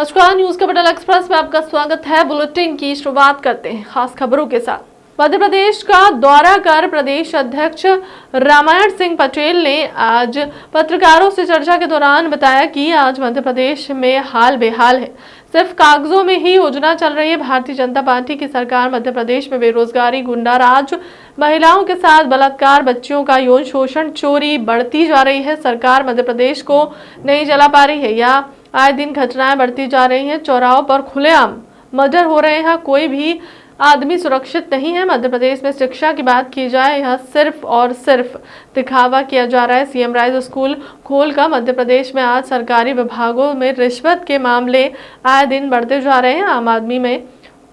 नमस्कार, news capital express में आपका स्वागत है। बुलेटिन की शुरुआत करते हैं खास खबरों के साथ। मध्य प्रदेश का दौरा कर प्रदेश अध्यक्ष रामायण सिंह पटेल ने आज पत्रकारों से चर्चा के दौरान बताया कि आज मध्य प्रदेश में हाल बेहाल है, सिर्फ कागजों में ही योजना चल रही है। भारतीय जनता पार्टी की सरकार मध्य प्रदेश में बेरोजगारी, गुंडाराज, महिलाओं के साथ बलात्कार, बच्चियों का यौन शोषण, चोरी बढ़ती जा रही है। सरकार मध्य प्रदेश को नहीं चला पा रही है या आए दिन घटनाएं बढ़ती जा रही हैं। चौराहों पर खुलेआम मर्डर हो रहे हैं, कोई भी आदमी सुरक्षित नहीं है। मध्य प्रदेश में शिक्षा की बात की जाए, यहाँ सिर्फ और सिर्फ दिखावा किया जा रहा है। सीएम राइज स्कूल खोलकर मध्य प्रदेश में आज सरकारी विभागों में रिश्वत के मामले आए दिन बढ़ते जा रहे हैं। आम आदमी में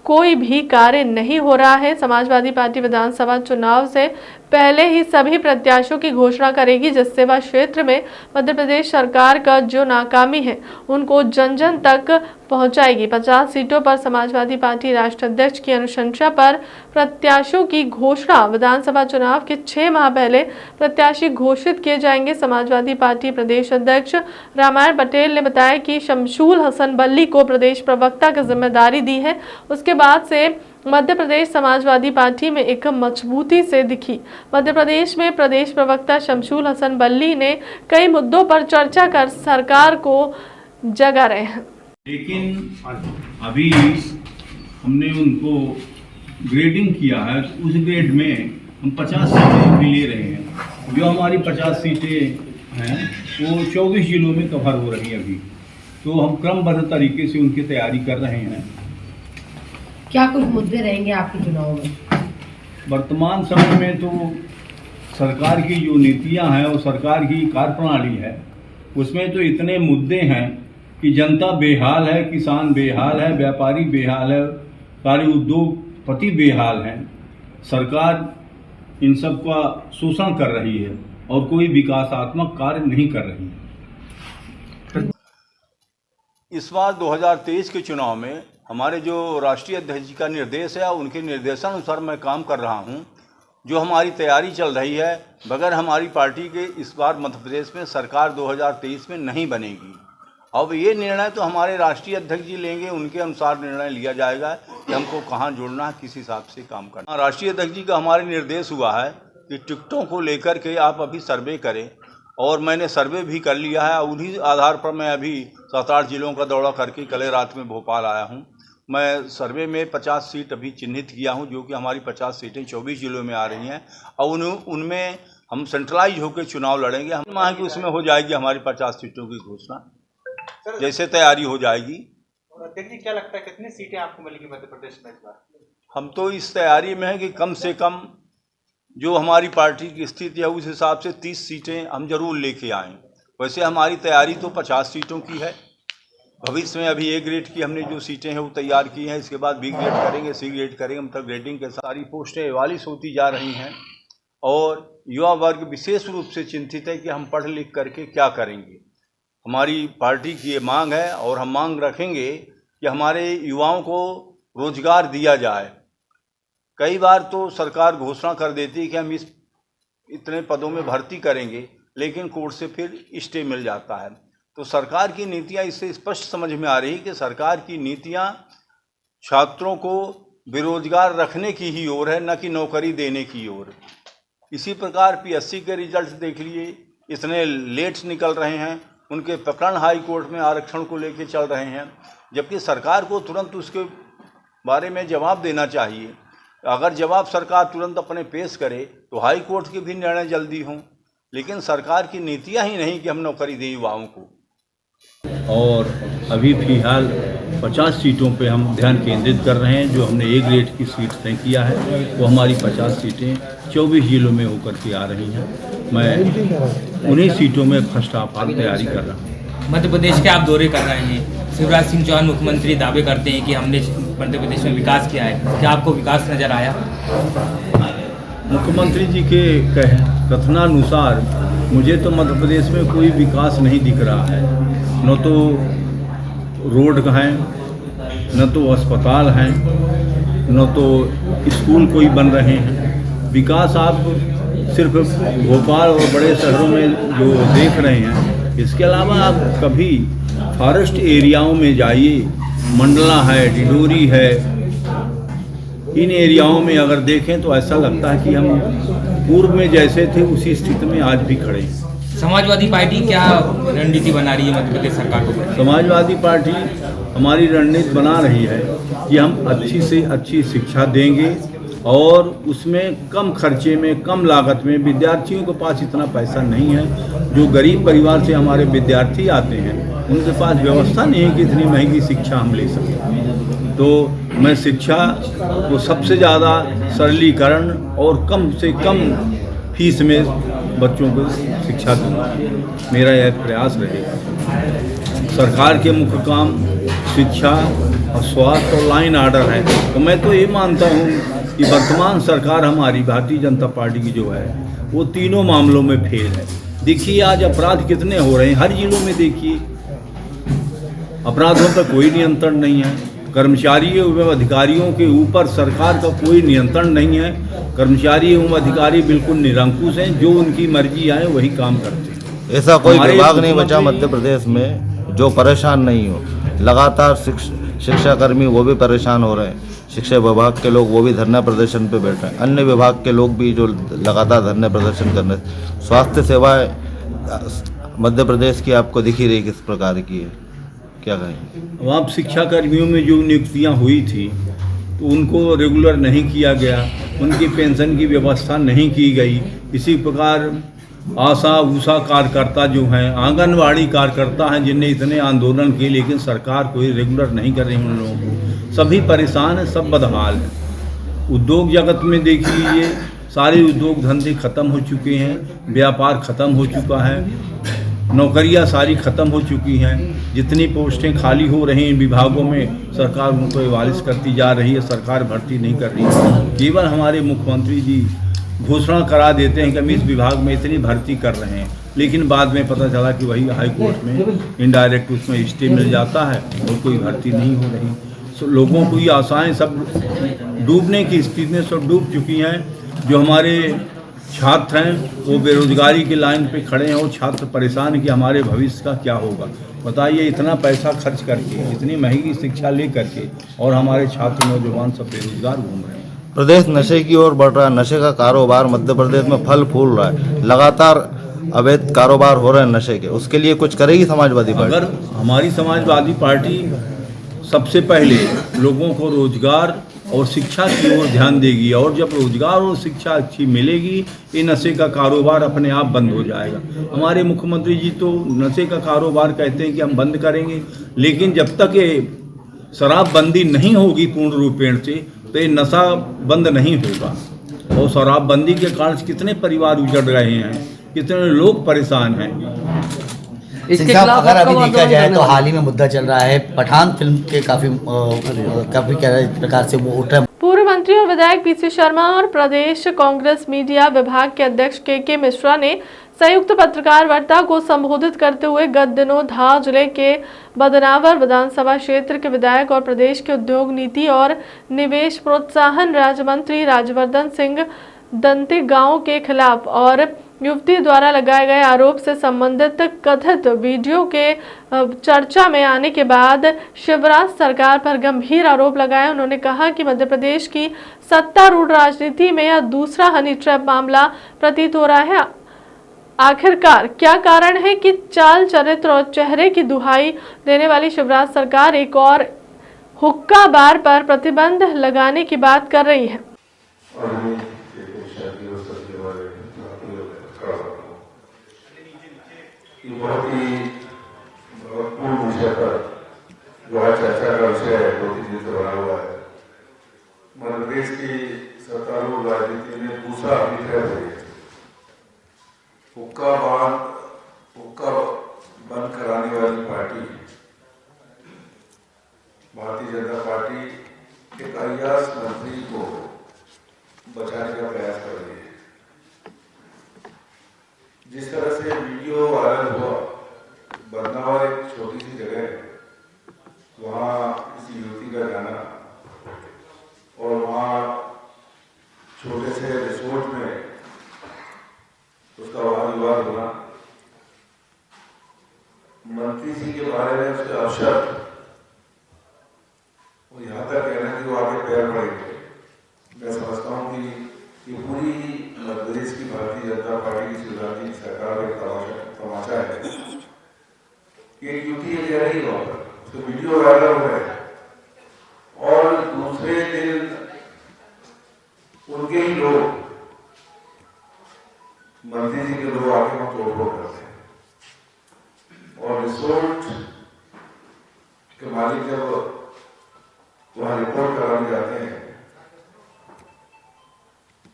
कोई भी कार्य नहीं हो रहा है। समाजवादी पार्टी विधानसभा चुनाव से पहले ही सभी प्रत्याशियों की घोषणा करेगी, जिससे वह क्षेत्र में मध्य प्रदेश सरकार का जो नाकामी है उनको जन जन तक पहुंचाएगी। 50 सीटों पर समाजवादी पार्टी राष्ट्रीय अध्यक्ष की अनुशंसा पर प्रत्याशियों की घोषणा। विधानसभा चुनाव के 6 माह पहले प्रत्याशी घोषित किए जाएंगे। समाजवादी पार्टी प्रदेश अध्यक्ष रामायण पटेल ने बताया कि शमशूल हसन बल्ली को प्रदेश प्रवक्ता की जिम्मेदारी दी है। उसके बाद से मध्य प्रदेश समाजवादी पार्टी में एक मजबूती से दिखी। मध्य प्रदेश में प्रदेश प्रवक्ता शमशूल हसन बल्ली ने कई मुद्दों पर चर्चा कर सरकार को जगा रहे हैं। लेकिन अभी हमने उनको ग्रेडिंग किया है, तो उस ग्रेड में हम 50 सीटें भी ले रहे हैं। जो हमारी 50 सीटें हैं वो 24 जिलों में कवर हो रही है अभी, तो हम क्रमबद्ध तरीके से उनकी तैयारी कर रहे हैं। क्या कुछ मुद्दे रहेंगे आपके चुनाव में? वर्तमान समय में तो सरकार की जो नीतियां हैं और सरकार की कार्यप्रणाली है, उसमें तो इतने मुद्दे हैं कि जनता बेहाल है, किसान बेहाल है, व्यापारी बेहाल है, सारे उद्योगपति बेहाल हैं। सरकार इन सब का शोषण कर रही है और कोई विकासात्मक कार्य नहीं कर रही है। इस बार 2023 के चुनाव में हमारे जो राष्ट्रीय अध्यक्ष जी का निर्देश है, उनके निर्देशानुसार मैं काम कर रहा हूं। जो हमारी तैयारी चल रही है, बगैर हमारी पार्टी के इस बार मध्य प्रदेश में सरकार 2023 में नहीं बनेगी। अब ये निर्णय तो हमारे राष्ट्रीय अध्यक्ष जी लेंगे, उनके अनुसार निर्णय लिया जाएगा कि हमको कहाँ जुड़ना है, किस हिसाब से काम करना। राष्ट्रीय अध्यक्ष जी का हमारे निर्देश हुआ है कि टिकटों को लेकर के आप अभी सर्वे करें, और मैंने सर्वे भी कर लिया है। उन्हीं आधार पर मैं अभी 7-8 जिलों का दौरा करके कल रात में भोपाल आया हूँ। मैं सर्वे में 50 सीट अभी चिन्हित किया हूँ, जो कि हमारी 50 सीटें 24 जिलों में आ रही हैं, और उनमें हम सेंट्रलाइज होकर चुनाव लड़ेंगे। हम माह की उसमें हो जाएगी हमारी 50 सीटों की घोषणा, जैसे तैयारी हो जाएगी। अध्यक्ष जी, क्या लगता है कितनी सीटें आपको मिलेंगी मध्य प्रदेश में इस बार? हम तो इस तैयारी में है कि कम से कम जो हमारी पार्टी की स्थिति है उस हिसाब से 30 सीटें हम जरूर लेके आएँ। वैसे हमारी तैयारी तो 50 सीटों की है। भविष्य में अभी ए ग्रेड की हमने जो सीटें हैं वो तैयार की हैं, इसके बाद बी ग्रेड करेंगे, सी ग्रेड करेंगे। मतलब ग्रेडिंग के सारी पोस्टें 42 होती जा रही हैं, और युवा वर्ग विशेष रूप से चिंतित है कि हम पढ़ लिख करके क्या करेंगे। हमारी पार्टी की ये मांग है, और हम मांग रखेंगे कि हमारे युवाओं को रोजगार दिया जाए। कई बार तो सरकार घोषणा कर देती है कि हम इतने पदों में भर्ती करेंगे, लेकिन कोर्ट से फिर स्टे मिल जाता है। तो सरकार की नीतियां इससे स्पष्ट समझ में आ रही कि सरकार की नीतियां छात्रों को बेरोजगार रखने की ही ओर है, न कि नौकरी देने की ओर। इसी प्रकार पीएससी के रिजल्ट देख लिए, इतने लेट निकल रहे हैं, उनके प्रकरण हाई कोर्ट में आरक्षण को लेकर चल रहे हैं, जबकि सरकार को तुरंत उसके बारे में जवाब देना चाहिए। अगर जवाब सरकार तुरंत अपने पेश करे तो हाई कोर्ट के भी निर्णय जल्दी हों, लेकिन सरकार की नीतियां ही नहीं कि हम नौकरी दें युवाओं को। और अभी फिलहाल 50 सीटों पे हम ध्यान केंद्रित कर रहे हैं। जो हमने ए ग्रेड की सीट तय किया है, वो हमारी 50 सीटें 24 जिलों में होकर के आ रही हैं। मैं उन्हीं सीटों में फर्स्ट हाफ तैयारी कर रहा हूँ। मध्य प्रदेश के आप दौरे कर रहे हैं, शिवराज सिंह चौहान मुख्यमंत्री दावे करते हैं कि हमने मध्य प्रदेश में विकास किया है। क्या आपको विकास नज़र आया? मुख्यमंत्री जी के कथनानुसार मुझे तो मध्य प्रदेश में कोई विकास नहीं दिख रहा है। न तो रोड हैं, न तो अस्पताल हैं, न तो स्कूल कोई बन रहे हैं। विकास आप सिर्फ भोपाल और बड़े शहरों में जो देख रहे हैं, इसके अलावा आप कभी फॉरेस्ट एरियाओं में जाइए, मंडला है, डिडोरी है, इन एरियाओं में अगर देखें तो ऐसा लगता है कि हम पूर्व में जैसे थे उसी स्थिति में आज भी खड़े हैं। समाजवादी पार्टी क्या रणनीति बना रही है मध्य प्रदेश सरकार को? समाजवादी पार्टी हमारी रणनीति बना रही है कि हम अच्छी से अच्छी शिक्षा देंगे और उसमें कम खर्चे में, कम लागत में। विद्यार्थियों के पास इतना पैसा नहीं है, जो गरीब परिवार से हमारे विद्यार्थी आते हैं उनके पास व्यवस्था नहीं है कि इतनी महंगी शिक्षा हम ले सकें। तो मैं शिक्षा को सबसे ज़्यादा सरलीकरण और कम से कम फीस में बच्चों को शिक्षा दूँगा, मेरा यह प्रयास रहेगा। सरकार के मुख्य काम शिक्षा और स्वास्थ्य और लाइन आर्डर है। तो मैं तो ये मानता हूँ कि वर्तमान सरकार हमारी भारतीय जनता पार्टी की जो है वो तीनों मामलों में फेल है। देखिए आज अपराध कितने हो रहे हैं, हर जिलों में देखिए अपराधों पर कोई नियंत्रण नहीं है। कर्मचारियों एवं अधिकारियों के ऊपर सरकार का कोई नियंत्रण नहीं है। कर्मचारी एवं अधिकारी बिल्कुल निरंकुश हैं, जो उनकी मर्जी आए वही काम करते हैं। ऐसा कोई विभाग नहीं बचा मध्य प्रदेश में जो परेशान नहीं हो। लगातार शिक्षाकर्मी वो भी परेशान हो रहे हैं, शिक्षा विभाग के लोग वो भी धरना प्रदर्शन पे बैठे हैं, अन्य विभाग के लोग भी जो लगातार धरना प्रदर्शन कर रहे हैं। स्वास्थ्य सेवाएं मध्य प्रदेश की आपको दिख ही रही किस प्रकार की है, क्या कहें? अब आप शिक्षा कर्मियों में जो नियुक्तियां हुई थी तो उनको रेगुलर नहीं किया गया, उनकी पेंशन की व्यवस्था नहीं की गई। इसी प्रकार आशा उषा कार्यकर्ता जो हैं, आंगनवाड़ी कार्यकर्ता हैं जिनने इतने आंदोलन किए, लेकिन सरकार कोई रेगुलर नहीं कर रही उन लोगों को। सभी परेशान हैं, सब बदहाल हैं। उद्योग जगत में देख लीजिए, सारे उद्योग धंधे खत्म हो चुके हैं, व्यापार खत्म हो चुका है, नौकरियां सारी खत्म हो चुकी हैं। जितनी पोस्टें खाली हो रही हैं विभागों में, सरकार उनको एवालिश करती जा रही है, सरकार भर्ती नहीं कर रही है। केवल हमारे मुख्यमंत्री जी घोषणा करा देते हैं कि हम इस विभाग में इतनी भर्ती कर रहे हैं, लेकिन बाद में पता चला कि वही हाई कोर्ट में इनडायरेक्ट उसमें स्टे मिल जाता है और कोई भर्ती नहीं हो रही। तो लोगों को ये आशाएं सब डूबने की स्थिति में सब डूब चुकी हैं। जो हमारे छात्र हैं वो बेरोजगारी की लाइन पे खड़े हैं और छात्र परेशान कि हमारे भविष्य का क्या होगा। बताइए, इतना पैसा खर्च करके, इतनी महंगी शिक्षा ले करके, और हमारे छात्र नौजवान सब बेरोजगार घूम रहे हैं। प्रदेश नशे की ओर बढ़ रहा है, नशे का कारोबार मध्य प्रदेश में फल फूल रहा है, लगातार अवैध कारोबार हो रहे हैं नशे के, उसके लिए कुछ करेगी समाजवादी पार्टी? अगर हमारी समाजवादी पार्टी सबसे पहले लोगों को रोजगार और शिक्षा की ओर ध्यान देगी, और जब रोजगार और शिक्षा अच्छी मिलेगी ये नशे का कारोबार अपने आप बंद हो जाएगा। हमारे मुख्यमंत्री जी तो नशे का कारोबार कहते हैं कि हम बंद करेंगे, लेकिन जब तक ये शराबबंदी नहीं होगी पूर्ण रूपेण से तो ये नशा बंद नहीं होगा। और शराबबंदी के कारण कितने परिवार उजड़ रहे हैं, कितने लोग परेशान हैं। इसके खिलाफ अगर अभी देखा जाए तो हाल ही में मुद्दा चल रहा है पठान फिल्म के काफी प्रकार से वो उठ रहा है। पूर्व मंत्री और विधायक पीसी शर्मा और प्रदेश कांग्रेस मीडिया विभाग के अध्यक्ष के मिश्रा ने संयुक्त पत्रकार वार्ता को संबोधित करते हुए गत दिनों धार जिले के बदनावर विधानसभा क्षेत्र के विधायक और प्रदेश के उद्योग नीति और निवेश प्रोत्साहन राज्य मंत्री राजवर्धन सिंह दंतेगांव के खिलाफ और युवती द्वारा लगाए गए आरोप से संबंधित कथित वीडियो के चर्चा में आने के बाद शिवराज सरकार पर गंभीर आरोप लगाए। उन्होंने कहा कि मध्य प्रदेश की सत्तारूढ़ राजनीति में यह दूसरा हनी ट्रैप मामला प्रतीत हो रहा है। आखिरकार क्या कारण है कि चाल चरित्र और चेहरे की दुहाई देने वाली शिवराज सरकार एक और हुक्का बार पर प्रतिबंध लगाने की बात कर रही है। बहुत ही महत्वपूर्ण विषय पर जो आज चर्चा का विषय है, 2-3 दिन से बना हुआ है। मध्य प्रदेश की सत्तारूढ़ राजनीति में दूसरा अभिप्राय है। हुक्का बंद कराने वाली पार्टी भारतीय जनता पार्टी एक अय्याश मंत्री को बचाने का प्रयास कर रही है। जिस तरह से वीडियो वायरल हुआ, बदनावर एक छोटी सी जगह है, वहाँ किसी युवती का जाना और वहाँ छोटे से रिसोर्ट में उसका वाद विवाद होना, मंत्री जी के बारे में उसके यहाँ तक कहना कि वो आगे पैर बढ़ेंगे, मैं समझता हूँ कि ये पूरी मध्य प्रदेश की भारतीय जनता पार्टी की शिवराज जी की सरकार एक तमाशा है कि एक युवती ये कह रही है वहाँ पर, उसके वीडियो वायरल हो रहे हैं और दूसरे दिन उनके ही लोग, मंत्री जी के लोग आके वहां तोड़फोड़ करते हैं और रिसोर्ट के मालिक जब वहां रिपोर्ट कराने जाते हैं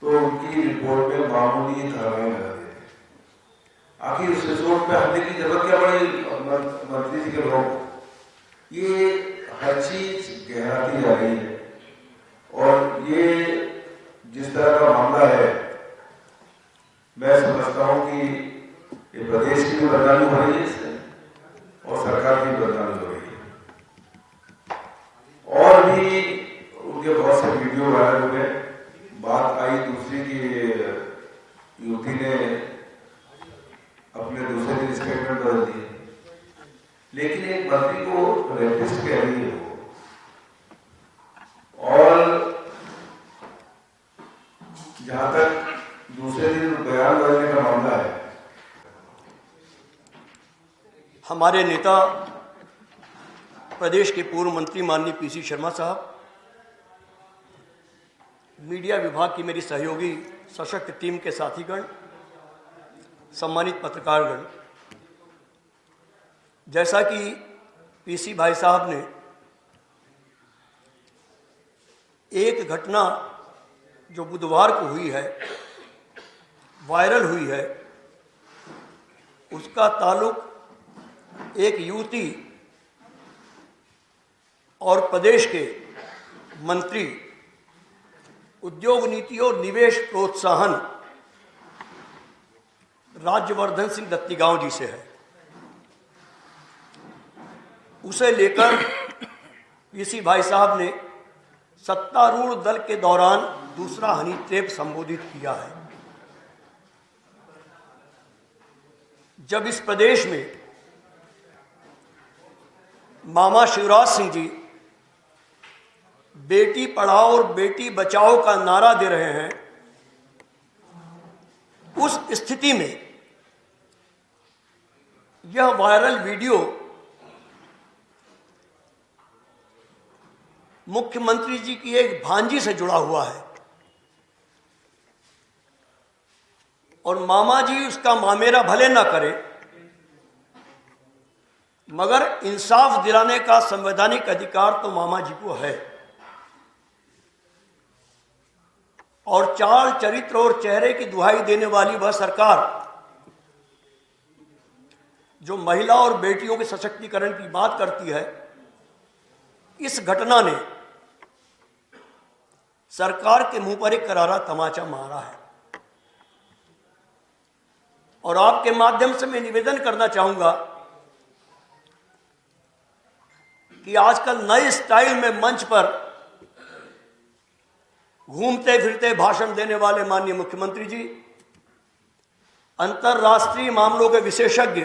तो उनकी रिपोर्ट में मामूली धाराएं लगा देते हैं। आखिर उस रिसोर्ट पे हमले की जरूरत क्या पड़ी मंत्री जी के लोग? ये हर चीज गहराती जा रही है और ये जिस तरह का मामला है, मैं समझता हूं कि ये प्रदेश की भी बदनामी हो रही है इससे और सरकार की बदनामी हो रही है। और भी उनके बहुत से वीडियो वायरल हुए। बात आई दूसरी की युवती ने अपने दूसरे दिन स्टेटमेंट बदल दी, लेकिन एक मंत्री को रेपिस्ट कह रही है वो, और जहां तक दूसरे दिन बयान बदलने का मामला है, हमारे नेता प्रदेश के पूर्व मंत्री माननीय पीसी शर्मा साहब, मीडिया विभाग की मेरी सहयोगी सशक्त टीम के साथीगण, सम्मानित पत्रकारगण, जैसा कि पीसी भाई साहब ने एक घटना जो बुधवार को हुई है, वायरल हुई है, उसका ताल्लुक एक युवती और प्रदेश के मंत्री उद्योग नीति और निवेश प्रोत्साहन राज्यवर्धन सिंह दत्तीगांव जी से है। उसे लेकर पीसी भाई साहब ने सत्तारूढ़ दल के दौरान दूसरा हनी ट्रैप संबोधित किया है। जब इस प्रदेश में मामा शिवराज सिंह जी बेटी पढ़ाओ और बेटी बचाओ का नारा दे रहे हैं, उस स्थिति में यह वायरल वीडियो मुख्यमंत्री जी की एक भांजी से जुड़ा हुआ है और मामा जी उसका मामेरा भले ना करे, मगर इंसाफ दिलाने का संवैधानिक अधिकार तो मामा जी को है। और चाल चरित्र और चेहरे की दुहाई देने वाली वह सरकार जो महिला और बेटियों के सशक्तिकरण की बात करती है, इस घटना ने सरकार के मुंह पर एक करारा तमाचा मारा है। और आपके माध्यम से मैं निवेदन करना चाहूंगा कि आजकल नए स्टाइल में मंच पर घूमते फिरते भाषण देने वाले माननीय मुख्यमंत्री जी अंतर्राष्ट्रीय मामलों के विशेषज्ञ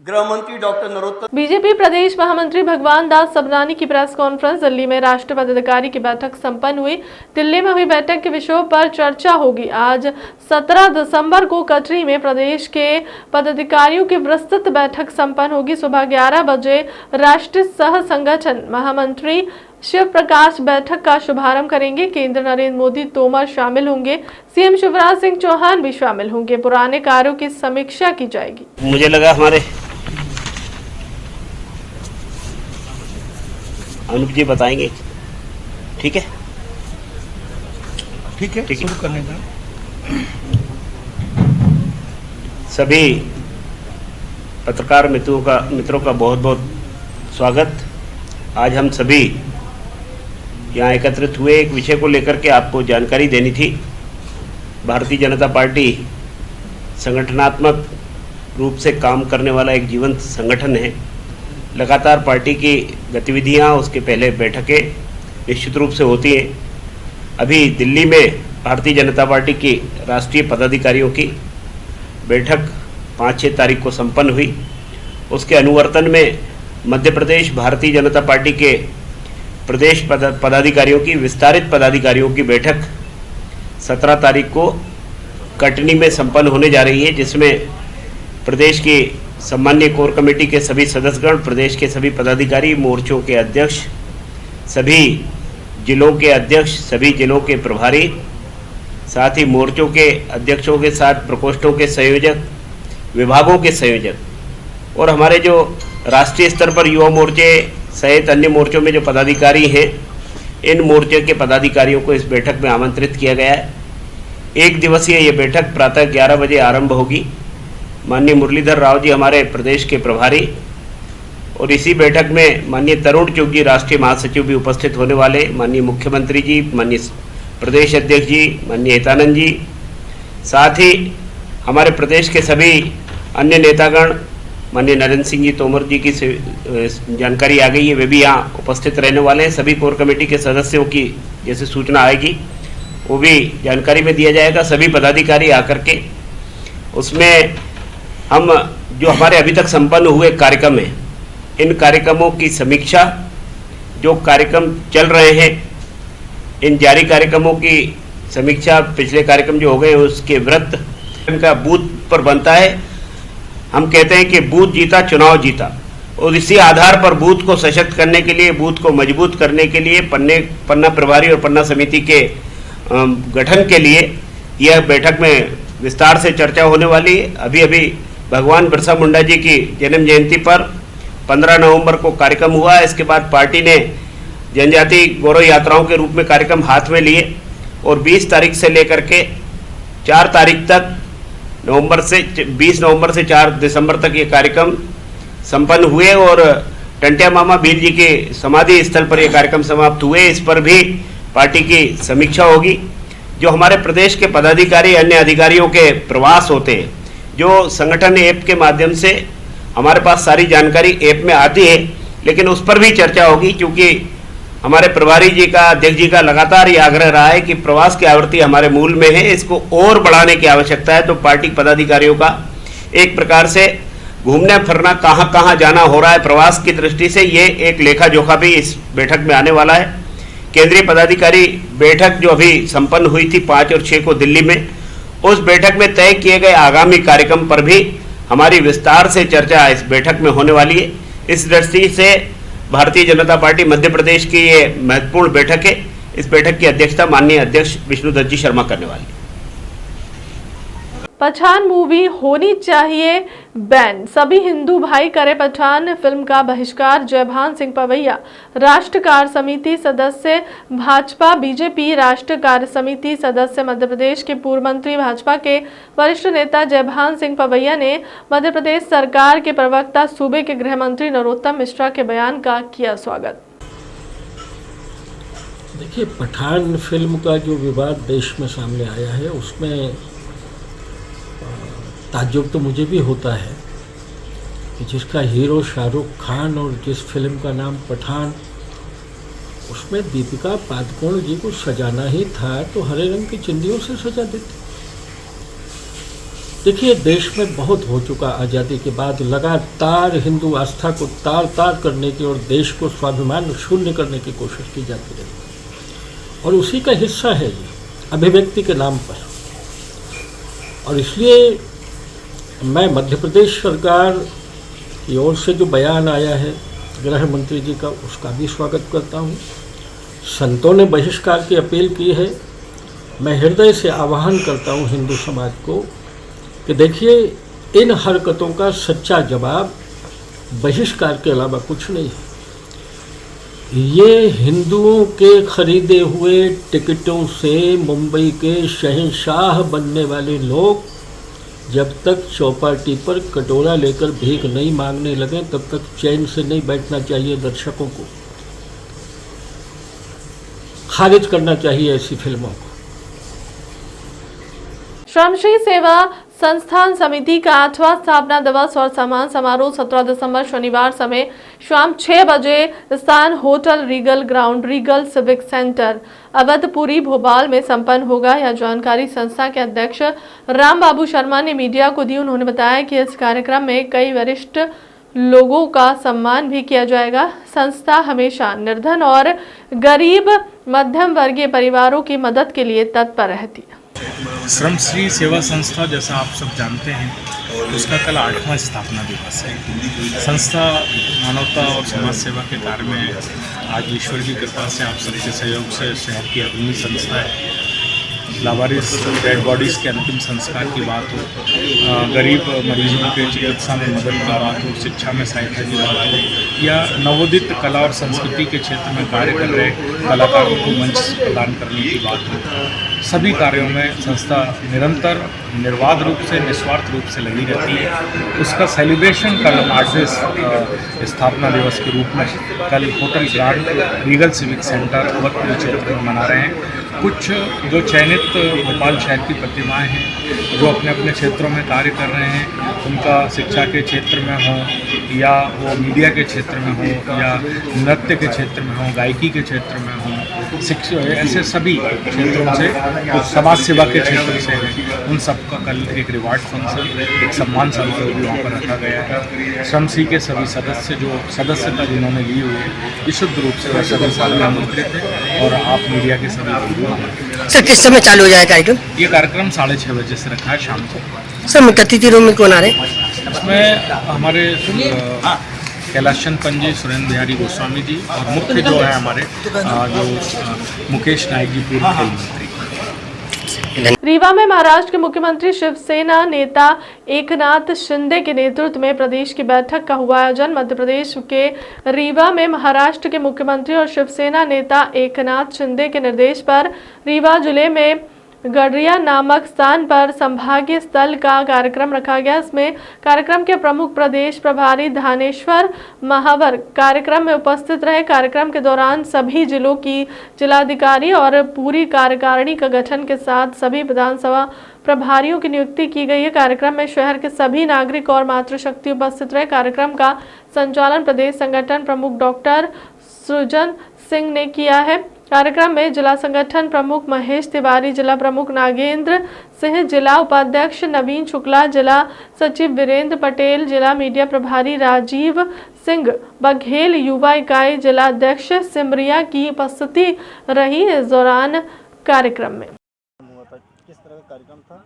गृह मंत्री डॉक्टर नरोत्तम। बीजेपी प्रदेश महामंत्री भगवान दास सबनानी की प्रेस कॉन्फ्रेंस। दिल्ली में राष्ट्रीय पदाधिकारी की बैठक संपन्न हुई। दिल्ली में हुई बैठक के विषयों पर चर्चा होगी। आज 17 दिसंबर को कटरी में प्रदेश के पदाधिकारियों की विस्तृत बैठक संपन्न होगी। सुबह 11 बजे राष्ट्रीय सह संगठन महामंत्री शिव प्रकाश बैठक का शुभारंभ करेंगे। केंद्र नरेंद्र मोदी, तोमर शामिल होंगे। सीएम शिवराज सिंह चौहान भी शामिल होंगे। पुराने कार्यों की समीक्षा की जाएगी। मुझे लगा हमारे अनूप जी बताएंगे। ठीक है, ठीक है, शुरू करने का। सभी पत्रकार मित्रों का बहुत बहुत स्वागत। आज हम सभी यहाँ एकत्रित हुए एक विषय को लेकर के आपको जानकारी देनी थी। भारतीय जनता पार्टी संगठनात्मक रूप से काम करने वाला एक जीवंत संगठन है। लगातार पार्टी की गतिविधियाँ, उसके पहले बैठकें निश्चित रूप से होती हैं। अभी दिल्ली में भारतीय जनता पार्टी की राष्ट्रीय पदाधिकारियों की बैठक 5-6 तारीख को संपन्न हुई। उसके अनुवर्तन में मध्य प्रदेश भारतीय जनता पार्टी के प्रदेश पदाधिकारियों की, विस्तारित पदाधिकारियों की बैठक 17 तारीख को कटनी में संपन्न होने जा रही है, जिसमें प्रदेश की सम्मान्य कोर कमेटी के सभी सदस्यगण, प्रदेश के सभी पदाधिकारी, मोर्चों के अध्यक्ष, सभी जिलों के अध्यक्ष, सभी जिलों के प्रभारी, साथ ही मोर्चों के अध्यक्षों के साथ प्रकोष्ठों के संयोजक, विभागों के संयोजक और हमारे जो राष्ट्रीय स्तर पर युवा मोर्चे सहित अन्य मोर्चों में जो पदाधिकारी हैं, इन मोर्चे के पदाधिकारियों को इस बैठक में आमंत्रित किया गया है। एक दिवसीय ये बैठक प्रातः 11 बजे आरंभ होगी। माननीय मुरलीधर राव जी हमारे प्रदेश के प्रभारी और इसी बैठक में माननीय तरुण चुग जी राष्ट्रीय महासचिव भी उपस्थित होने वाले, माननीय मुख्यमंत्री जी, माननीय प्रदेश अध्यक्ष जी, माननीय हितानंद जी, साथ ही हमारे प्रदेश के सभी अन्य नेतागण, माननीय नरेंद्र सिंह जी तोमर जी की जानकारी आ गई है, वे भी यहाँ उपस्थित रहने वाले हैं। सभी कोर कमेटी के सदस्यों की जैसे सूचना आएगी वो भी जानकारी में दिया जाएगा। सभी पदाधिकारी आकर के उसमें हम जो हमारे अभी तक संपन्न हुए कार्यक्रम हैं, इन कार्यक्रमों की समीक्षा, जो कार्यक्रम चल रहे हैं, इन जारी कार्यक्रमों की समीक्षा, पिछले कार्यक्रम जो हो गए उसके व्रत इनका बूथ पर बनता है। हम कहते हैं कि बूथ जीता चुनाव जीता, और इसी आधार पर बूथ को सशक्त करने के लिए, बूथ को मजबूत करने के लिए पन्ना प्रभारी और पन्ना समिति के गठन के लिए यह बैठक में विस्तार से चर्चा होने वाली है। अभी भगवान बिरसा मुंडा जी की जन्म जयंती पर 15 नवंबर को कार्यक्रम हुआ। इसके बाद पार्टी ने जनजाति गौरव यात्राओं के रूप में कार्यक्रम हाथ में लिए और 20 तारीख से लेकर के 4 तारीख तक 20 नवंबर से 4 दिसंबर तक ये कार्यक्रम संपन्न हुए और टंटिया मामा बीर जी के समाधि स्थल पर ये कार्यक्रम समाप्त हुए। इस पर भी पार्टी की समीक्षा होगी। जो हमारे प्रदेश के पदाधिकारी, अन्य अधिकारियों के प्रवास होते हैं, जो संगठन ऐप के माध्यम से हमारे पास सारी जानकारी ऐप में आती है, लेकिन उस पर भी चर्चा होगी, क्योंकि हमारे प्रभारी जी का, अध्यक्ष जी का लगातार ये आग्रह रहा है कि प्रवास की आवृत्ति हमारे मूल में है, इसको और बढ़ाने की आवश्यकता है। तो पार्टी पदाधिकारियों का एक प्रकार से घूमना फिरना, कहाँ कहाँ जाना हो रहा है प्रवास की दृष्टि से, ये एक लेखा जोखा भी इस बैठक में आने वाला है। केंद्रीय पदाधिकारी बैठक जो अभी संपन्न हुई थी 5 और 6 को दिल्ली में, उस बैठक में तय किए गए आगामी कार्यक्रम पर भी हमारी विस्तार से चर्चा इस बैठक में होने वाली है। इस दृष्टि से भारतीय जनता पार्टी मध्य प्रदेश की ये महत्वपूर्ण बैठक है। इस बैठक की अध्यक्षता माननीय अध्यक्ष विष्णुदत्त जी शर्मा करने वाले। पठान मूवी होनी चाहिए बैन, सभी हिंदू भाई करे पठान फिल्म का बहिष्कार। जयभान सिंह पवैया राष्ट्र कार्य समिति सदस्य भाजपा, बीजेपी राष्ट्र कार्य समिति सदस्य मध्य प्रदेश के पूर्व मंत्री, भाजपा के वरिष्ठ नेता जयभान सिंह पवैया ने मध्य प्रदेश सरकार के प्रवक्ता सूबे के गृह मंत्री नरोत्तम मिश्रा के बयान का किया स्वागत। देखिए, पठान फिल्म का जो विवाद देश में सामने आया है, उसमें ताज्जुब तो मुझे भी होता है कि जिसका हीरो शाहरुख खान और जिस फिल्म का नाम पठान, उसमें दीपिका पादुकोण जी को सजाना ही था तो हरे रंग की चिंदियों से सजा देते। देखिए, देश में बहुत हो चुका आज़ादी के बाद, लगातार हिंदू आस्था को तार तार करने की और देश को स्वाभिमान शून्य करने की कोशिश की जाती रही, और उसी का हिस्सा है ये अभिव्यक्ति के नाम पर। और इसलिए मैं मध्य प्रदेश सरकार की ओर से जो बयान आया है गृह मंत्री जी का, उसका भी स्वागत करता हूँ। संतों ने बहिष्कार की अपील की है। मैं हृदय से आह्वान करता हूँ हिंदू समाज को कि देखिए, इन हरकतों का सच्चा जवाब बहिष्कार के अलावा कुछ नहीं है। ये हिंदुओं के खरीदे हुए टिकटों से मुंबई के शहंशाह बनने वाले लोग जब तक चौपाटी पर कटोरा लेकर भीख नहीं मांगने लगे, तब तक चैन से नहीं बैठना चाहिए। दर्शकों को खारिज करना चाहिए ऐसी फिल्मों को। श्रमश्री सेवा संस्थान समिति का 8वां स्थापना दिवस और सम्मान समारोह 17 दिसंबर शनिवार समय शाम 6 बजे स्थान hotel Regal ground, Regal civic centre, Awadhpuri, Bhopal में संपन्न होगा। यह जानकारी संस्था के अध्यक्ष राम बाबू शर्मा ने मीडिया को दी। उन्होंने बताया कि इस कार्यक्रम में कई वरिष्ठ लोगों का सम्मान भी किया जाएगा। संस्था हमेशा निर्धन और गरीब मध्यम वर्गीय परिवारों की मदद के लिए तत्पर रहती है। श्रमश्री सेवा संस्था, जैसा आप सब जानते हैं, उसका कल 8वां स्थापना दिवस है। संस्था मानवता और समाज सेवा के कार्य में आज ईश्वर की कृपा से, आप सबके सहयोग से शहर की अग्रणी संस्था है। लावारिस डेड बॉडीज़ के अंतिम संस्कार की बात हो, गरीब मरीजों के चिकित्सा में मदद की बात हो, शिक्षा में सहायता की बात हो, या नवोदित कला और संस्कृति के क्षेत्र में कार्य कर रहे कलाकारों को मंच प्रदान करने की बात हो, सभी कार्यों में संस्था निरंतर निर्बाध रूप से, निस्वार्थ रूप से लगी रहती है। उसका सेलिब्रेशन कल 8वें स्थापना दिवस के रूप में कल hotel grand regal civic centre Awadhpur क्षेत्र में मना रहे हैं। कुछ जो चयनित भोपाल शहर की प्रतिमाएं हैं, जो अपने अपने क्षेत्रों में कार्य कर रहे हैं, उनका शिक्षा के क्षेत्र में हो, या वो मीडिया के क्षेत्र में हो, या नृत्य के क्षेत्र में हो, गायकी के क्षेत्र में हो, शिक्षा, ऐसे सभी क्षेत्रों से, कुछ समाज सेवा के क्षेत्र से हैं, उन सबका कल एक रिवार्ड फंक्शन, एक सम्मान समारोह भी वहाँ पर रखा गया है। श्रमश्री के सभी सदस्य जो सदस्यता जिन्होंने ली हुई है, विशुद्ध रूप से वह सभी साल आमंत्रित है, और आप मीडिया के सभी। सर किस समय चालू हो जाएगा कार्यक्रम? ये कार्यक्रम 6:30 बजे से रखा है शाम को। सर मुख्य अतिथियों में कौन आ रहे हैं? इसमें हमारे कैलाशन पंजी, सुरेंद्र बिहारी गोस्वामी जी, और मुख्य जो है हमारे जो मुकेश नायक जी, पूर्व खेल मंत्री। रीवा में महाराष्ट्र के मुख्यमंत्री शिवसेना नेता एकनाथ शिंदे के नेतृत्व में प्रदेश की बैठक का हुआ आयोजन। मध्य प्रदेश के रीवा में महाराष्ट्र के मुख्यमंत्री और शिवसेना नेता एकनाथ शिंदे के निर्देश पर रीवा जिले में गडरिया नामक स्थान पर संभागीय स्थल का कार्यक्रम रखा गया। इसमें कार्यक्रम के प्रमुख प्रदेश प्रभारी धानेश्वर महावर कार्यक्रम में उपस्थित रहे। कार्यक्रम के दौरान सभी जिलों की जिलाधिकारी और पूरी कार्यकारिणी का गठन के साथ सभी विधानसभा प्रभारियों की नियुक्ति की गई है। कार्यक्रम में शहर के सभी नागरिक और मातृशक्ति उपस्थित रहे। कार्यक्रम का संचालन प्रदेश संगठन प्रमुख डॉक्टर सृजन सिंह ने किया है। कार्यक्रम में जिला संगठन प्रमुख महेश तिवारी, जिला प्रमुख नागेंद्र सिंह, जिला उपाध्यक्ष नवीन शुक्ला, जिला सचिव वीरेंद्र पटेल, जिला मीडिया प्रभारी राजीव सिंह बघेल, युवा इकाई जिला अध्यक्ष सिमरिया की उपस्थिति रही। इस दौरान कार्यक्रम में किस तरह का कार्यक्रम था?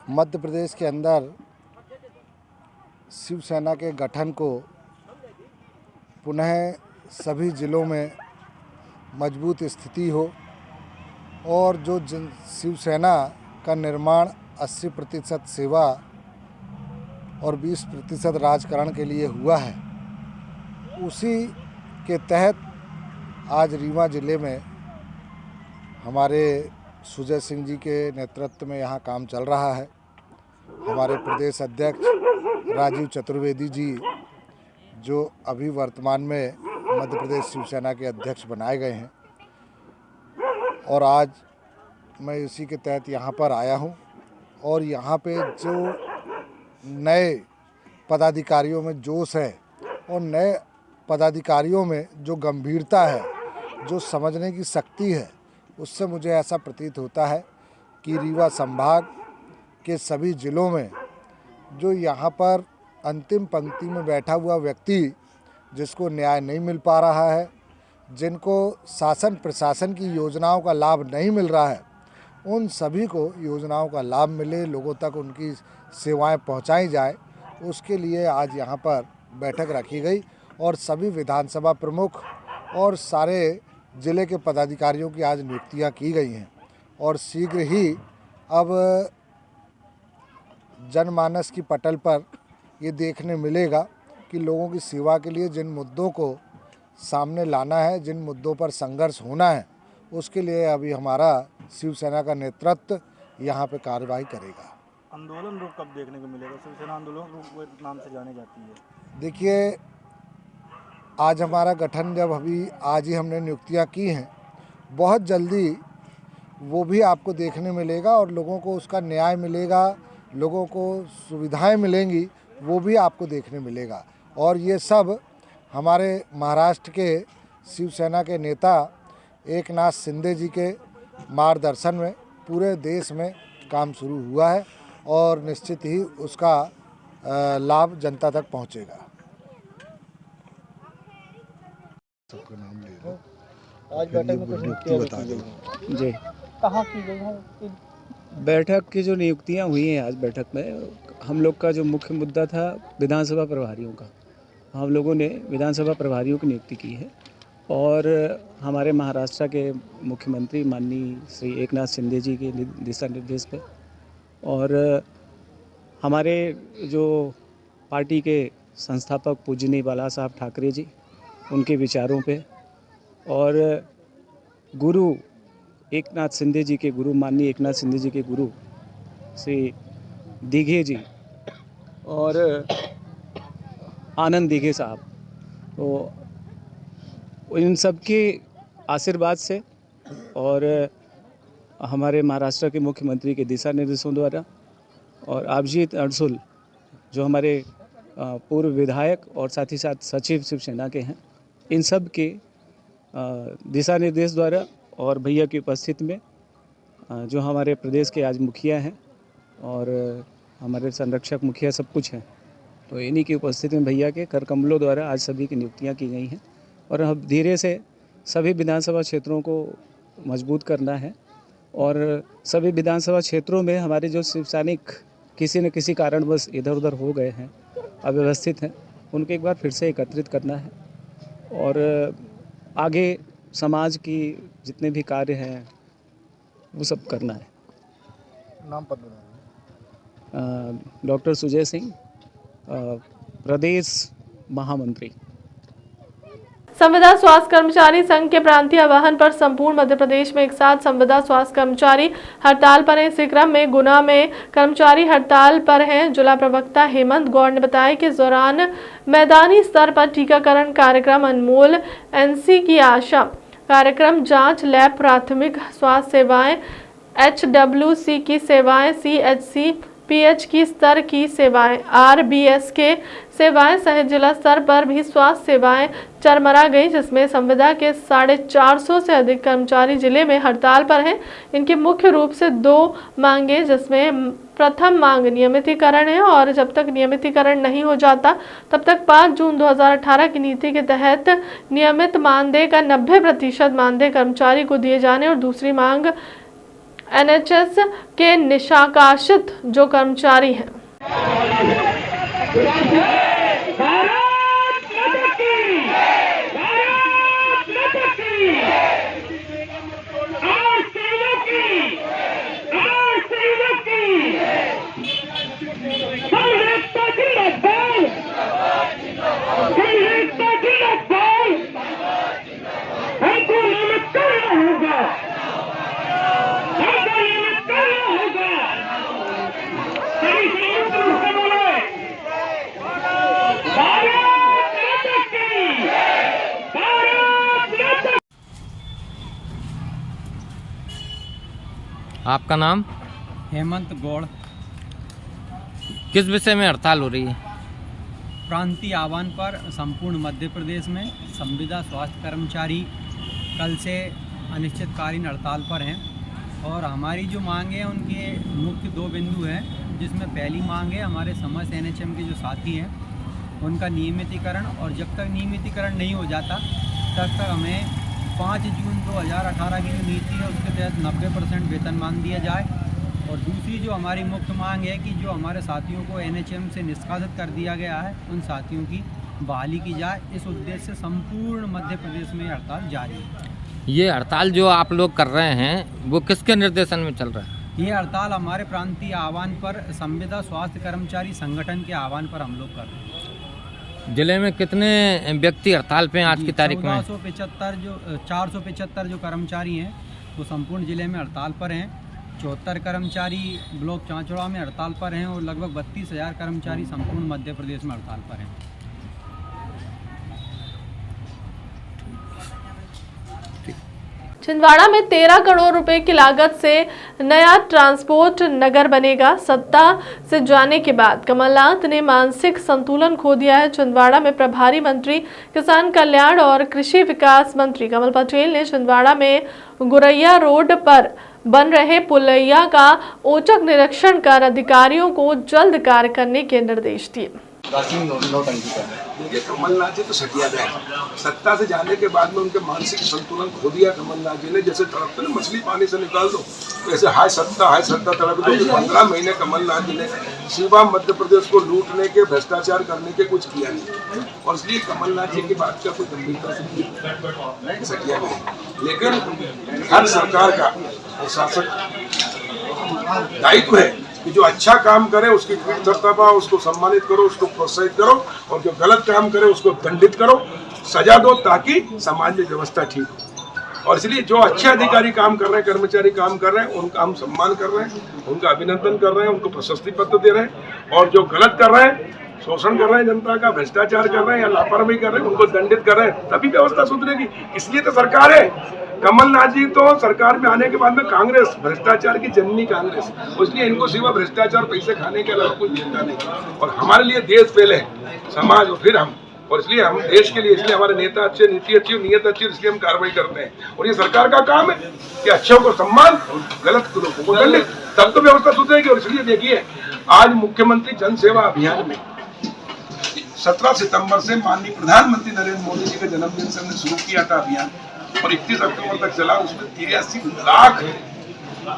मध्य प्रदेश के अंदर शिवसेना के गठन को पुनः सभी जिलों में मजबूत स्थिति हो, और जो शिवसेना का निर्माण 80% सेवा और 20% राजकारण के लिए हुआ है, उसी के तहत आज रीवा जिले में हमारे सुजय सिंह जी के नेतृत्व में यहाँ काम चल रहा है। हमारे प्रदेश अध्यक्ष राजीव चतुर्वेदी जी, जो अभी वर्तमान में मध्य प्रदेश शिवसेना के अध्यक्ष बनाए गए हैं, और आज मैं इसी के तहत यहाँ पर आया हूँ। और यहाँ पे जो नए पदाधिकारियों में जोश है, और नए पदाधिकारियों में जो गंभीरता है, जो समझने की शक्ति है, उससे मुझे ऐसा प्रतीत होता है कि रीवा संभाग के सभी जिलों में जो यहाँ पर अंतिम पंक्ति में बैठा हुआ व्यक्ति, जिसको न्याय नहीं मिल पा रहा है, जिनको शासन प्रशासन की योजनाओं का लाभ नहीं मिल रहा है, उन सभी को योजनाओं का लाभ मिले, लोगों तक उनकी सेवाएं पहुंचाई जाए, उसके लिए आज यहाँ पर बैठक रखी गई। और सभी विधानसभा प्रमुख और सारे ज़िले के पदाधिकारियों की आज नियुक्तियाँ की गई हैं, और शीघ्र ही अब जनमानस की पटल पर ये देखने मिलेगा कि लोगों की सेवा के लिए जिन मुद्दों को सामने लाना है, जिन मुद्दों पर संघर्ष होना है, उसके लिए अभी हमारा शिवसेना का नेतृत्व यहाँ पे कार्रवाई करेगा। आंदोलन रूप कब देखने को मिलेगा? शिवसेना आंदोलन रूप नाम से जानी जाती है। देखिए, आज हमारा गठन जब अभी आज ही हमने नियुक्तियाँ की हैं, बहुत जल्दी वो भी आपको देखने मिलेगा, और लोगों को उसका न्याय मिलेगा, लोगों को सुविधाएं मिलेंगी, वो भी आपको देखने मिलेगा। और ये सब हमारे महाराष्ट्र के शिवसेना के नेता एकनाथ शिंदे जी के मार्गदर्शन में पूरे देश में काम शुरू हुआ है, और निश्चित ही उसका लाभ जनता तक पहुंचेगा। सबका नाम ले लो। आज बैठक में कुछ नियुक्तियां बता दो जी, कहाँ की गई है? बैठक की जो नियुक्तियां हुई हैं आज बैठक में, हम लोग का जो मुख्य मुद्दा था विधानसभा प्रभारियों का, हम लोगों ने विधानसभा प्रभारियों की नियुक्ति की है और हमारे महाराष्ट्र के मुख्यमंत्री माननीय श्री एकनाथ शिंदे जी के दिशा निर्देश पर और हमारे जो पार्टी के संस्थापक पूजनीय बाला साहब ठाकरे जी, उनके विचारों पे और गुरु एकनाथ शिंदे जी के गुरु माननीय एकनाथ शिंदे जी के गुरु श्री दीघे जी और आनंद दीघे साहब, तो इन सब के आशीर्वाद से और हमारे महाराष्ट्र के मुख्यमंत्री के दिशा निर्देशों द्वारा और अभिजीत अड़सुल जो हमारे पूर्व विधायक और साथ ही साथ सचिव शिवसेना के हैं, इन सब के दिशा निर्देश द्वारा और भैया की उपस्थिति में जो हमारे प्रदेश के आज मुखिया हैं और हमारे संरक्षक मुखिया सब कुछ हैं, तो इन्हीं की उपस्थिति में भैया के कर कमलों द्वारा आज सभी की नियुक्तियां की गई हैं और अब धीरे से सभी विधानसभा क्षेत्रों को मजबूत करना है और सभी विधानसभा क्षेत्रों में हमारे जो शिव सैनिक किसी न किसी कारणवश इधर उधर हो गए हैं, अव्यवस्थित हैं, उनको एक बार फिर से एकत्रित करना है और आगे समाज की जितने भी कार्य हैं वो सब करना है। नाम पद डॉक्टर सुजय सिंह, प्रदेश महामंत्री। संविदा स्वास्थ्य कर्मचारी संघ के प्रांतीय आह्वान पर संपूर्ण मध्य प्रदेश में एक साथ संविदा स्वास्थ्य कर्मचारी हड़ताल पर हैं। इसी क्रम में गुना में कर्मचारी हड़ताल पर हैं। जिला प्रवक्ता हेमंत गौड़ ने बताया कि इस दौरान मैदानी स्तर पर टीकाकरण कार्यक्रम, अनमोल एनसी की आशा कार्यक्रम, जांच, लैब, प्राथमिक स्वास्थ्य सेवाएं, HWC की सेवाएं, CHC PH की स्तर की सेवाएं, RBS के सेवाएं सहित जिला स्तर पर भी स्वास्थ्य सेवाएं चरमरा गई, जिसमें संविदा के 450 से अधिक कर्मचारी जिले में हड़ताल पर हैं। इनकी मुख्य रूप से 2 मांगे, जिसमें प्रथम मांग नियमितीकरण है और जब तक नियमितीकरण नहीं हो जाता तब तक 5 जून 2018 की नीति के तहत नियमित मानदेय का 90% मानदेय कर्मचारी को दिए जाने और दूसरी मांग NHS के निष्कासित जो कर्मचारी हैं। आपका नाम? हेमंत गौड़। किस विषय में हड़ताल हो रही है? प्रांतीय आह्वान पर संपूर्ण मध्य प्रदेश में संविदा स्वास्थ्य कर्मचारी कल से अनिश्चितकालीन हड़ताल पर हैं और हमारी जो मांगे हैं उनके मुख्य 2 बिंदु हैं, जिसमें पहली मांग है हमारे समस्त NHM के जो साथी हैं उनका नियमितीकरण, और जब तक नियमितीकरण नहीं हो जाता तब तक हमें 5 जून 2018 की जो नीति है उसके तहत 90% वेतनमान दिया जाए। और दूसरी जो हमारी मुख्य मांग है कि जो हमारे साथियों को NHM से निष्कासित कर दिया गया है उन साथियों की बहाली की जाए। इस उद्देश्य से संपूर्ण मध्य प्रदेश में हड़ताल जारी है। ये हड़ताल जो आप लोग कर रहे हैं वो किसके निर्देशन में चल रहा है? ये हड़ताल हमारे प्रांतीय आह्वान पर संविदा स्वास्थ्य कर्मचारी संगठन के आह्वान पर हम लोग कर रहे हैं। जिले में कितने व्यक्ति हड़ताल पे आज की तारीख में? 475 जो कर्मचारी हैं वो संपूर्ण जिले में हड़ताल पर हैं। 74 कर्मचारी ब्लॉक चांचौड़ा में हड़ताल पर हैं और लगभग 32,000 कर्मचारी संपूर्ण मध्य प्रदेश में हड़ताल पर हैं। छिंदवाड़ा में 13 करोड़ रुपए की लागत से नया ट्रांसपोर्ट नगर बनेगा। सत्ता से जाने के बाद कमलनाथ ने मानसिक संतुलन खो दिया है। छिंदवाड़ा में प्रभारी मंत्री किसान कल्याण और कृषि विकास मंत्री कमल पटेल ने छिंदवाड़ा में गुरैया रोड पर बन रहे पुलैया का औचक निरीक्षण कर अधिकारियों को जल्द कार्य करने के निर्देश दिए। देखिए, कमलनाथ जी तो सटिया गए, सत्ता से जाने के बाद में उनके मानसिक संतुलन खो दिया कमलनाथ जी ने। जैसे तड़पते ना मछली पानी से निकाल दो, वैसे हाय सत्ता तड़प दो। 15 महीने कमलनाथ जी ने शिवा मध्य प्रदेश को लूटने के, भ्रष्टाचार करने के कुछ किया नहीं, और इसलिए कमलनाथ जी की बात का कोई गंभीरता से सटिया गए। लेकिन हर सरकार का शासक दायित्व है कि जो अच्छा काम करे उसकी कृतज्ञता पाओ, उसको सम्मानित करो, उसको प्रोत्साहित करो, और जो गलत काम करे उसको दंडित करो, सजा दो, ताकि समाज में व्यवस्था ठीक हो। और इसलिए जो अच्छे अधिकारी काम कर रहे हैं, कर्मचारी काम कर रहे हैं, उनका हम सम्मान कर रहे हैं, उनका अभिनंदन कर रहे हैं, उनको प्रशस्ति पत्र दे रहे हैं। और जो गलत कर रहे हैं, शोषण कर रहे हैं जनता का, भ्रष्टाचार कर रहे हैं या लापरवाही कर रहे हैं, उनको दंडित कर रहे हैं, तभी व्यवस्था सुधरेगी। इसलिए तो सरकार है। कमलनाथ जी तो सरकार में आने के बाद में कांग्रेस, भ्रष्टाचार की जननी कांग्रेस, इसलिए इनको सिवा भ्रष्टाचार, पैसे खाने के अलावा कुछ चिंता नहीं। और हमारे लिए देश पहले, समाज और फिर हम, और इसलिए हम देश के लिए, इसलिए हमारे नेता अच्छे, नीति अच्छी, नियत अच्छी, इसलिए हम कार्रवाई करते हैं। और ये सरकार का काम है कि अच्छों को सम्मान, गलत लोगों को दंडित, तब तो व्यवस्था सुधरेगी। और इसलिए देखिए, आज मुख्यमंत्री जन सेवा अभियान में 17 सितंबर से माननीय प्रधानमंत्री नरेंद्र मोदी जी के जन्मदिन से हमने शुरू किया था अभियान, और 31 अक्टूबर तक चला। उसमें 83 लाख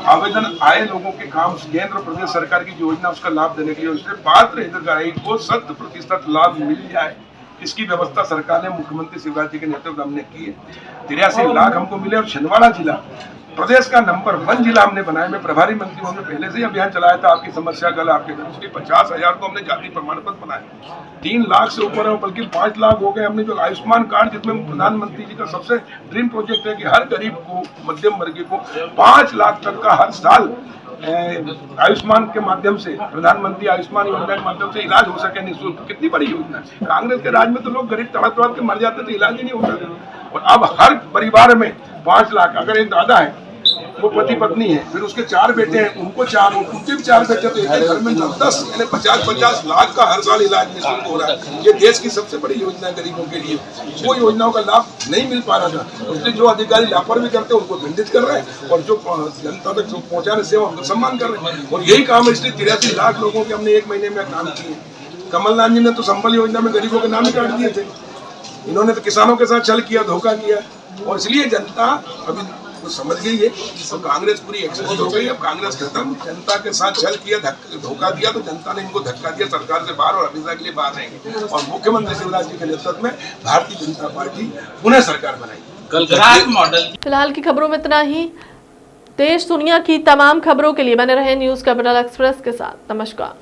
आवेदन आए लोगों के काम, केंद्र प्रदेश सरकार की योजना उसका लाभ देने के लिए। उसमें पात्र हितग्राही को 100% लाभ मिल जाए, इसकी व्यवस्था सरकार ने, मुख्यमंत्री शिवराज जी के नेतृत्व हमने की है। 83 लाख हमको मिले। और छिंदवाड़ा जिला प्रदेश का नंबर 1 जिला हमने बनाया। मैं प्रभारी मंत्री हूं, हमने पहले से ही अभियान चलाया था, आपकी समस्या कल आपके घर। उसकी 50,000 तो हमने जाति प्रमाण पत्र बनाए, 3 लाख से ऊपर है, बल्कि 5 लाख हो गए। हमने जो आयुष्मान कार्ड, जिसमें प्रधानमंत्री जी का सबसे ड्रीम प्रोजेक्ट है कि हर गरीब को, मध्यम वर्गीय को 5 लाख तक का हर साल आयुष्मान के माध्यम से, प्रधानमंत्री आयुष्मान योजना के माध्यम से इलाज हो सके निःशुल्क। कितनी बड़ी योजना है। कांग्रेस के राज में तो लोग गरीब तड़प तड़प के मर जाते थे, इलाज ही नहीं होता था। और अब हर परिवार में 5 लाख, अगर एक दादा है, वो पति पत्नी है, फिर उसके 4 बेटे हैं, उनको 4, उनके भी 4 बेटे, तो एक घर में 10 यानी 50-50 लाख का हर साल इलाज निःशुल्क हो रहा है। ये देश की सबसे बड़ी योजना है गरीबों के लिए। वो योजनाओं का लाभ नहीं मिल पा रहा था, इसलिए जो अधिकारी लापरवाही करते हैं उनको दंडित कर रहे हैं, और जो जनता तक पहुंचाने सेवा उनको सम्मान कर रहे हैं। और यही काम है, इसलिए 83 लाख लोगों के हमने 1 महीने में काम किए। कमलनाथ जी ने तो संबल योजना में गरीबों के नाम ही काट दिए थे, इन्होंने तो किसानों के साथ छल किया, धोखा किया। और इसलिए जनता अभी तो समझ गई है, तो कांग्रेस पूरी एक्सपोज हो गई। अब कांग्रेस खत्म, जनता के साथ छल किया, धोखा दिया, तो जनता ने इनको धक्का दिया सरकार से बाहर, और हमेशा के लिए बाहर रहेंगे। और मुख्यमंत्री शिवराज जी के नेतृत्व में भारतीय जनता पार्टी पुनः सरकार बनाएगी। फिलहाल की खबरों में इतना ही। देश दुनिया की तमाम खबरों के लिए बने रहे न्यूज कैपिटल एक्सप्रेस के साथ। नमस्कार।